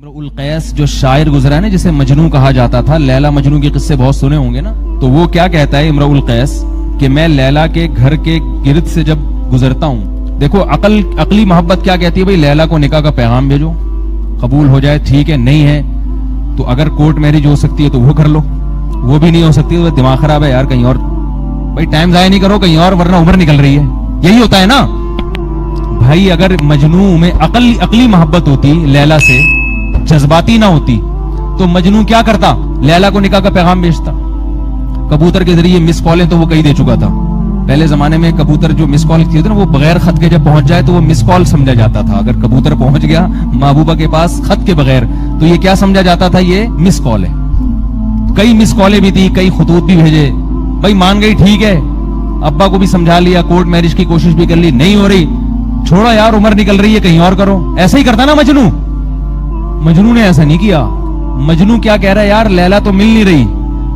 امرؤ القیس جو شاعر گزرا ہے نا، جسے مجنو کہا جاتا تھا، لیلا مجنو کے قصے بہت سنے ہوں گے نا، تو وہ کیا کہتا ہے امرؤ القیس کہ میں لیلا کے گھر کے گرد سے جب گزرتا ہوں، دیکھو عقلی محبت کیا کہتی ہے، بھئی لیلا کو نکاح کا پیغام بھیجو، قبول ہو جائے ٹھیک ہے، نہیں ہے تو اگر کورٹ میرج ہو سکتی ہے تو وہ کر لو، وہ بھی نہیں ہو سکتی تو دماغ خراب ہے یار، کہیں اور بھائی ٹائم ضائع نہیں کرو کہیں اور، ورنہ عمر نکل رہی ہے، یہی ہوتا ہے نا بھائی۔ اگر مجنو میں عقلی محبت ہوتی لیلا سے، جذباتی نہ ہوتی، تو مجنو کیا کرتا، لیلا کو نکاح کا پیغام بھیجتا، کبوتر کے ذریعے مس کالیں تو وہ کہیں دے چکا تھا۔ پہلے زمانے میں کبوتر جو مس کال کیے تھے نا، وہ بغیر خط کے جب پہنچ جائے تو وہ مس کال سمجھا جاتا تھا، اگر کبوتر پہنچ گیا محبوبہ کے پاس خط کے بغیر تو یہ کیا سمجھا جاتا تھا، یہ مس کال ہے۔ کئی مس کالیں بھی تھی، کئی خطوط بھی بھیجے، بھائی مان گئی ٹھیک ہے، ابا کو بھی سمجھا لیا، کورٹ میرج کی کوشش بھی کر لی، نہیں ہو رہی، چھوڑو یار عمر نکل رہی ہے کہیں اور کرو، ایسا ہی کرتا نا مجنو۔ مجنو نے ایسا نہیں کیا، مجنو کیا کہہ رہا ہے، یار لیلا تو مل نہیں رہی،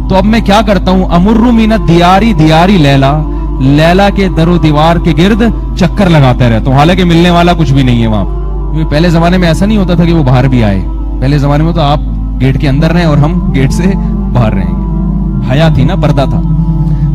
تو اب میں کیا کرتا ہوں، امر من الدیاری دیاری لیلا، لیلا کے در و دیوار کے گرد چکر لگاتا رہتا ہوں، حالانکہ ملنے والا کچھ بھی نہیں ہے وہاں۔ پہلے زمانے میں ایسا نہیں ہوتا تھا کہ وہ باہر بھی آئے، پہلے زمانے میں تو آپ گیٹ کے اندر رہیں اور ہم گیٹ سے باہر رہیں گے، حیا تھی نا، پردہ تھا۔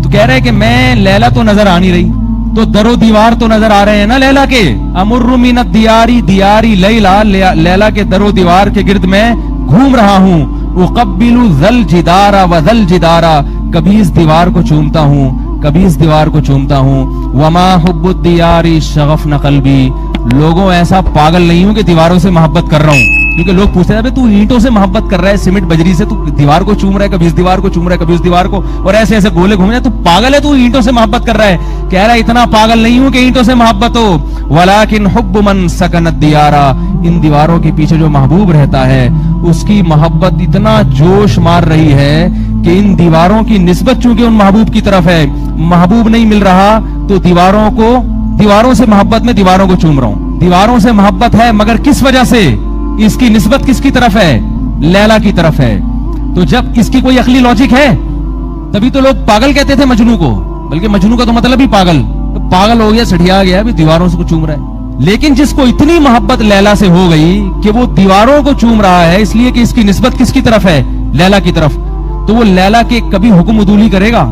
تو کہہ رہے کہ میں لیلا تو نظر آ نہیں رہی، تو در و دیوار تو نظر آ رہے ہیں نا لیلا کے، امر من الدیاری دیاری لیلا، لیلا کے در و دیوار کے گرد میں گھوم رہا ہوں، اقبل ذل جدارا و ذل جدارا، کبھی اس دیوار کو چومتا ہوں کبھی اس دیوار کو چومتا ہوں، وما حب الدیاری شغفن قلبی، لوگوں ایسا پاگل نہیں ہوں کہ دیواروں سے محبت کر رہا ہوں، کیونکہ لوگ پوچھتے ہیں تو اینٹوں سے محبت کر رہا ہے، سیمنٹ بجری سے، تو دیوار کو چوم رہا ہے، کبھی اس دیوار کو چوم رہا ہے کبھی اس دیوار کو، اور ایسے ایسے گولے گھوم رہے ہیں، تو پاگل ہے تو اینٹوں سے محبت کر رہا ہے۔ کہہ رہا ہے اتنا پاگل نہیں ہوں کہ اینٹوں سے محبت ہو، ولیکن حب من سکن الدیارا، ان دیواروں کے پیچھے جو محبوب رہتا ہے اس کی محبت اتنا جوش مار رہی ہے کہ ان دیواروں کی نسبت چونکہ ان محبوب کی طرف ہے، محبوب نہیں مل رہا تو دیواروں سے محبت میں دیواروں کو چوم رہا ہوں، دیواروں سے محبت ہے مگر کس وجہ سے، اس کی نسبت کس کی طرف ہے، لیلا کی طرف ہے۔ تو جب اس کی کوئی عقلی لاجک ہے تبھی تو لوگ پاگل کہتے تھے مجنو کو، بلکہ مجنو کا تو مطلب ہی پاگل، تو پاگل ہو گیا، سٹھیا گیا، بھی دیواروں سے کو چوم رہا ہے۔ لیکن جس کو اتنی محبت لیلا سے ہو گئی کہ وہ دیواروں کو چوم رہا ہے، اس لیے کہ اس کی نسبت کس کی طرف ہے، لیلا کی طرف، تو وہ لیلا کے کبھی حکم عدولی کرے گا؟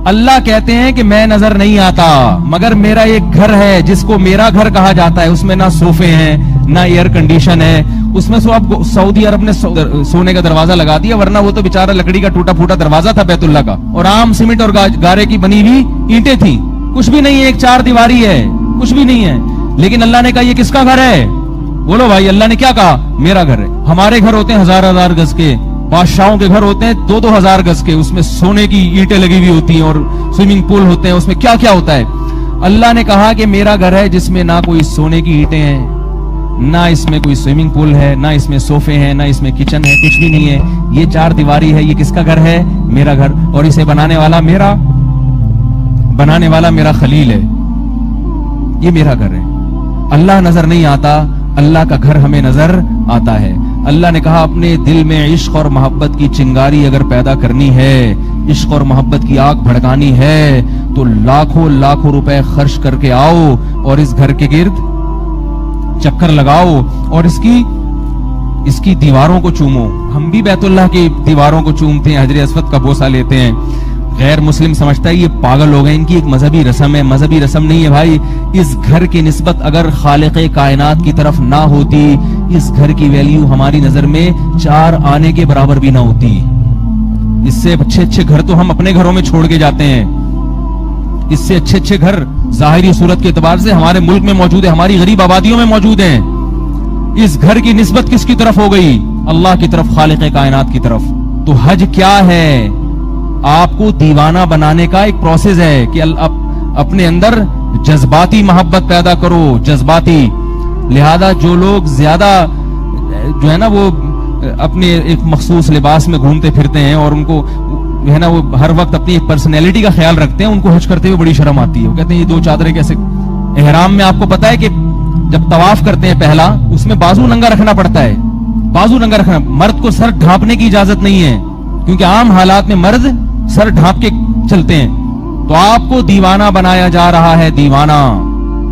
اللہ کہتے ہیں کہ میں نظر نہیں آتا مگر میرا ایک گھر ہے جس کو میرا گھر کہا جاتا ہے، اس میں نہ صوفے ہیں نہ ایئر کنڈیشن ہے، اس میں اب سعودی عرب نے سونے کا دروازہ لگا دیا، ورنہ وہ تو بیچارہ لکڑی کا ٹوٹا پھوٹا دروازہ تھا بیت اللہ کا، اور عام سیمنٹ اور گارے کی بنی ہوئی اینٹیں تھیں، کچھ بھی نہیں ہے، ایک چار دیواری ہے، کچھ بھی نہیں ہے۔ لیکن اللہ نے کہا یہ کس کا گھر ہے؟ بولو بھائی، اللہ نے کیا کہا؟ میرا گھر ہے۔ ہمارے گھر ہوتے ہیں ہزار گز کے، بادشاہوں کے گھر ہوتے ہیں 2,000 گز کے، اس میں سونے کی اینٹیں لگی ہوئی ہوتی ہیں اور سوئمنگ پول ہوتے ہیں، اس میں کیا کیا ہوتا ہے۔ اللہ نے کہا کہ میرا گھر ہے جس میں نہ کوئی سونے کی اینٹیں ہیں، نہ اس میں کوئی سوئمنگ پول ہے، نہ اس میں صوفے ہیں، نہ اس میں کچن ہے، کچھ بھی نہیں ہے، یہ چار دیواری ہے۔ یہ کس کا گھر ہے؟ میرا گھر، اور اسے بنانے والا میرا خلیل ہے، یہ میرا گھر ہے۔ اللہ نظر نہیں آتا، اللہ کا گھر ہمیں نظر آتا ہے۔ اللہ نے کہا اپنے دل میں عشق اور محبت کی چنگاری اگر پیدا کرنی ہے، عشق اور محبت کی آگ بھڑکانی ہے، تو لاکھوں روپے خرچ کر کے آؤ اور اس گھر کے گرد چکر لگاؤ اور اس کی دیواروں کو چومو۔ ہم بھی بیت اللہ کی دیواروں کو چومتے ہیں، حجر اسود کا بوسہ لیتے ہیں، غیر مسلم سمجھتا ہے یہ پاگل ہو گئے، ان کی ایک مذہبی رسم ہے، مذہبی رسم نہیں ہے بھائی۔ اس گھر کی نسبت اگر خالق کائنات کی طرف نہ ہوتی، اس گھر کی ویلیو ہماری نظر میں 4 آنے کے برابر بھی نہ ہوتی۔ اس سے اچھے گھر تو ہم اپنے گھروں میں چھوڑ کے جاتے ہیں، اس سے اچھے گھر ظاہری صورت کے اعتبار سے ہمارے ملک میں موجود ہے، ہماری غریب آبادیوں میں موجود ہیں۔ اس گھر کی نسبت کس کی طرف ہو گئی؟ اللہ کی طرف، خالق کائنات کی طرف۔ تو حج کیا ہے؟ آپ کو دیوانہ بنانے کا ایک پروسیس ہے کہ اپنے اندر جذباتی محبت پیدا کرو، جذباتی۔ لہذا جو لوگ زیادہ جو ہے نا وہ اپنے ایک مخصوص لباس میں گھومتے پھرتے ہیں اور ان کو جو ہے نا وہ ہر وقت اپنی ایک پرسنالٹی کا خیال رکھتے ہیں، ان کو حج کرتے ہوئے بڑی شرم آتی ہے۔ وہ کہتے ہیں یہ 2 چادریں کیسے؟ احرام میں آپ کو پتا ہے کہ جب طواف کرتے ہیں پہلا، اس میں بازو ننگا رکھنا پڑتا ہے، بازو ننگا رکھنا، مرد کو سر ڈھانپنے کی اجازت نہیں ہے، کیونکہ عام حالات میں مرد سر ڈھانپ کے چلتے ہیں۔ تو آپ کو دیوانہ بنایا جا رہا ہے، دیوانہ،